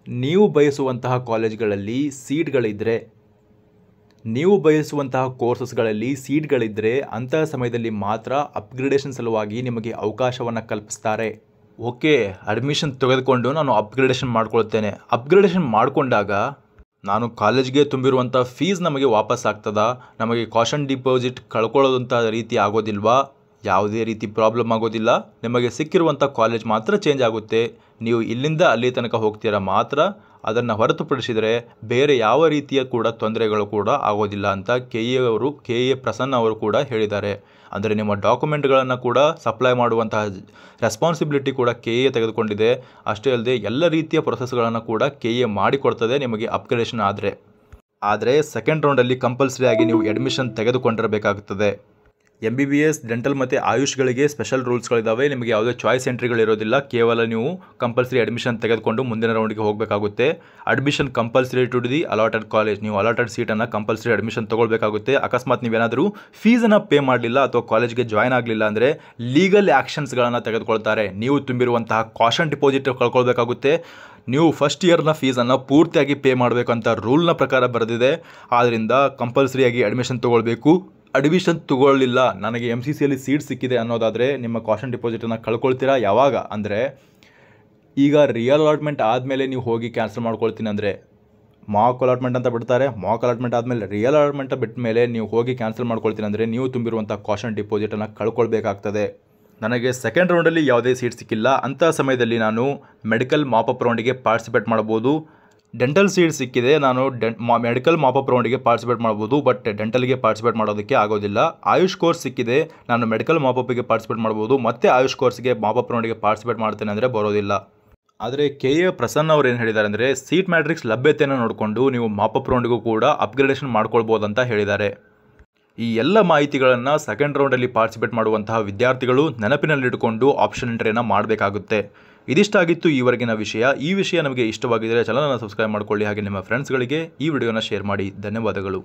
S1: ನೀವು ಬಯಸುವಂತಹ ಕಾಲೇಜ್ಗಳಲ್ಲಿ ಸೀಟ್ಗಳಿದ್ದರೆ, ನೀವು ಬಯಸುವಂತಹ ಕೋರ್ಸಸ್ಗಳಲ್ಲಿ ಸೀಟ್ಗಳಿದ್ದರೆ ಅಂತಹ ಸಮಯದಲ್ಲಿ ಮಾತ್ರ ಅಪ್ಗ್ರೇಡೇಷನ್ ಸಲುವಾಗಿ ನಿಮಗೆ ಅವಕಾಶವನ್ನು ಕಲ್ಪಿಸ್ತಾರೆ. ಓಕೆ, ಅಡ್ಮಿಷನ್ ತೆಗೆದುಕೊಂಡು ನಾನು ಅಪ್ಗ್ರೇಡೇಷನ್ ಮಾಡ್ಕೊಳ್ತೇನೆ. ಅಪ್ಗ್ರೇಡೇಷನ್ ಮಾಡಿಕೊಂಡಾಗ ನಾನು ಕಾಲೇಜ್ಗೆ ತುಂಬಿರುವಂಥ ಫೀಸ್ ನಮಗೆ ವಾಪಸ್ ಆಗ್ತದಾ, ನಮಗೆ ಕಾಷನ್ ಡಿಪಾಸಿಟ್ ಕಳ್ಕೊಳ್ಳೋದಂಥ ರೀತಿ ಆಗೋದಿಲ್ವಾ? ಯಾವುದೇ ರೀತಿ ಪ್ರಾಬ್ಲಮ್ ಆಗೋದಿಲ್ಲ. ನಿಮಗೆ ಸಿಕ್ಕಿರುವಂಥ ಕಾಲೇಜ್ ಮಾತ್ರ ಚೇಂಜ್ ಆಗುತ್ತೆ. ನೀವು ಇಲ್ಲಿಂದ ಅಲ್ಲಿ ತನಕ ಹೋಗ್ತೀರಾ ಮಾತ್ರ. ಅದನ್ನು ಹೊರತುಪಡಿಸಿದರೆ ಬೇರೆ ಯಾವ ರೀತಿಯ ಕೂಡ ತೊಂದರೆಗಳು ಕೂಡ ಆಗೋದಿಲ್ಲ ಅಂತ KA ಪ್ರಸನ್ನ ಅವರು ಕೂಡ ಹೇಳಿದ್ದಾರೆ. ಅಂದರೆ ನಿಮ್ಮ ಡಾಕ್ಯುಮೆಂಟ್ಗಳನ್ನು ಕೂಡ ಸಪ್ಲೈ ಮಾಡುವಂತಹ ರೆಸ್ಪಾನ್ಸಿಬಿಲಿಟಿ ಕೂಡ KA ತೆಗೆದುಕೊಂಡಿದೆ. ಅಷ್ಟೇ ಅಲ್ಲದೆ ಎಲ್ಲ ರೀತಿಯ ಪ್ರೊಸೆಸ್ಗಳನ್ನು ಕೂಡ KA ಮಾಡಿಕೊಡ್ತದೆ ನಿಮಗೆ ಅಪ್ಗ್ರೇಡೇಷನ್ ಆದರೆ ಸೆಕೆಂಡ್ ರೌಂಡಲ್ಲಿ ಕಂಪಲ್ಸರಿಯಾಗಿ ನೀವು ಅಡ್ಮಿಷನ್ ತೆಗೆದುಕೊಂಡಿರಬೇಕಾಗುತ್ತದೆ. MBBS, ಡೆಂಟಲ್ ಮತ್ತು ಆಯುಷ್ಗಳಿಗೆ ಸ್ಪೆಷಲ್ ರೂಲ್ಸ್ಗಳಿದ್ದಾವೆ. ನಿಮಗೆ ಯಾವುದೇ ಚಾಯ್ಸ್ ಎಂಟ್ರಿಗಳಿರೋದಿಲ್ಲ. ಕೇವಲ ನೀವು ಕಂಪಲ್ಸರಿ ಅಡ್ಮಿಷನ್ ತೆಗೆದುಕೊಂಡು ಮುಂದಿನ ರೌಂಡಿಗೆ ಹೋಗಬೇಕಾಗುತ್ತೆ. Admission compulsory to the allotted college. ನೀವು ಅಲಾಟೆಡ್ ಸೀಟನ್ನು ಕಂಪಲ್ಸರಿ ಅಡ್ಮಿಷನ್ ತೊಗೊಳ್ಬೇಕಾಗುತ್ತೆ. ಅಕಸ್ಮಾತ್ ನೀವೇನಾದರೂ ಫೀಸನ್ನು ಪೇ ಮಾಡಲಿಲ್ಲ ಅಥವಾ ಕಾಲೇಜ್ಗೆ ಜಾಯ್ನ್ ಆಗಲಿಲ್ಲ ಅಂದರೆ ಲೀಗಲ್ ಆ್ಯಕ್ಷನ್ಸ್ಗಳನ್ನು ತೆಗೆದುಕೊಳ್ತಾರೆ. ನೀವು ತುಂಬಿರುವಂತಹ ಕಾಷನ್ ಡಿಪಾಸಿಟ್ ಕಳ್ಕೊಳ್ಬೇಕಾಗುತ್ತೆ. ನೀವು ಫಸ್ಟ್ ಇಯರ್ನ ಫೀಸನ್ನು ಪೂರ್ತಿಯಾಗಿ ಪೇ ಮಾಡಬೇಕಂತ ರೂಲ್ನ ಪ್ರಕಾರ ಬರೆದಿದೆ. ಆದ್ದರಿಂದ ಕಂಪಲ್ಸರಿಯಾಗಿ ಅಡ್ಮಿಷನ್ ತೊಗೊಳ್ಬೇಕು. ಅಡ್ಮಿಷನ್ ತೊಗೊಳ್ಳಿಲ್ಲ, ನನಗೆ MCCಯಲ್ಲಿ ಸೀಟ್ ಸಿಕ್ಕಿದೆ ಅನ್ನೋದಾದರೆ ನಿಮ್ಮ ಕಾಷನ್ ಡಿಪಾಸಿಟನ್ನು ಕಳ್ಕೊಳ್ತೀರಾ. ಯಾವಾಗ ಅಂದರೆ ಈಗ ರಿಯಲ್ ಅಲಾಟ್ಮೆಂಟ್ ಆದಮೇಲೆ ನೀವು ಹೋಗಿ ಕ್ಯಾನ್ಸಲ್ ಮಾಡ್ಕೊಳ್ತೀನಿ ಅಂದರೆ ಮಾಕ್ ಅಲಾಟ್ಮೆಂಟ್ ಅಂತ ಬಿಡ್ತಾರೆ. ಮಾಕ್ ಅಲಾಟ್ಮೆಂಟ್ ಆದಮೇಲೆ ರಿಯಲ್ ಅಲಾಟ್ಮೆಂಟ್ ಬಿಟ್ಟ ಮೇಲೆ ನೀವು ಹೋಗಿ ಕ್ಯಾನ್ಸಲ್ ಮಾಡ್ಕೊಳ್ತೀನಿ ಅಂದರೆ ನೀವು ತುಂಬಿರುವಂಥ ಕಾಷನ್ ಡಿಪಾಸಿಟನ್ನು ಕಳ್ಕೊಳ್ಬೇಕಾಗ್ತದೆ. ನನಗೆ ಸೆಕೆಂಡ್ ರೌಂಡಲ್ಲಿ ಯಾವುದೇ ಸೀಟ್ ಸಿಕ್ಕಿಲ್ಲ ಅಂಥ ಸಮಯದಲ್ಲಿ ನಾನು ಮೆಡಿಕಲ್ ಮಾಪಪ್ ರೌಂಡಿಗೆ ಪಾರ್ಟಿಸಿಪೇಟ್ ಮಾಡ್ಬೋದು. ಡೆಂಟಲ್ ಸೀಟ್ ಸಿಕ್ಕಿದೆ, ನಾನು ಮೆಡಿಕಲ್ ಮಾಪಪ್ ರೌಂಡಿಗೆ ಪಾರ್ಟಿಸಿಪೇಟ್ ಮಾಡ್ಬೋದು, ಬಟ್ ಡೆಂಟಲ್ಗೆ ಪಾರ್ಟಿಸಿಪೇಟ್ ಮಾಡೋದಕ್ಕೆ ಆಗೋದಿಲ್ಲ. ಆಯುಷ್ ಕೋರ್ಸ್ ಸಿಕ್ಕಿದೆ, ನಾನು ಮೆಡಿಕಲ್ ಮಾಪಪ್ಪಿಗೆ ಪಾರ್ಟಿಸಿಪೇಟ್ ಮಾಡ್ಬೋದು, ಮತ್ತು ಆಯುಷ್ ಕೋರ್ಸ್ಗೆ ಮಾಪಪ್ ರೌಂಡಿಗೆ ಪಾರ್ಟಿಸಿಪೇಟ್ ಮಾಡ್ತೇನೆ ಅಂದರೆ ಬರೋದಿಲ್ಲ. ಆದರೆ KA ಪ್ರಸನ್ನ ಅವರು ಏನು ಹೇಳಿದ್ದಾರೆ ಅಂದರೆ ಸೀಟ್ ಮ್ಯಾಟ್ರಿಕ್ಸ್ ಲಭ್ಯತೆಯನ್ನು ನೋಡಿಕೊಂಡು ನೀವು ಮಾಪಪ್ ರೌಂಡಿಗೂ ಕೂಡ ಅಪ್ಗ್ರೇಡೇಷನ್ ಮಾಡ್ಕೊಳ್ಬೋದು ಅಂತ ಹೇಳಿದ್ದಾರೆ. ಈ ಎಲ್ಲ ಮಾಹಿತಿಗಳನ್ನು ಸೆಕೆಂಡ್ ರೌಂಡಲ್ಲಿ ಪಾರ್ಟಿಸಿಪೇಟ್ ಮಾಡುವಂತಹ ವಿದ್ಯಾರ್ಥಿಗಳು ನೆನಪಿನಲ್ಲಿಟ್ಟುಕೊಂಡು ಆಪ್ಷನ್ ಎಂಟ್ರಿಯನ್ನು ಮಾಡಬೇಕಾಗುತ್ತೆ. ಇದಿಷ್ಟಾಗಿತ್ತು ಈವರೆಗಿನ ವಿಷಯ. ಈ ವಿಷಯ ನಮಗೆ ಇಷ್ಟವಾಗಿದ್ದರೆ ಚಾನಲನ್ನು ಸಬ್ಸ್ಕ್ರೈಬ್ ಮಾಡಿಕೊಳ್ಳಿ, ಹಾಗೆ ನಿಮ್ಮ ಫ್ರೆಂಡ್ಸ್ಗಳಿಗೆ ಈ ವಿಡಿಯೋನ ಶೇರ್ ಮಾಡಿ. ಧನ್ಯವಾದಗಳು.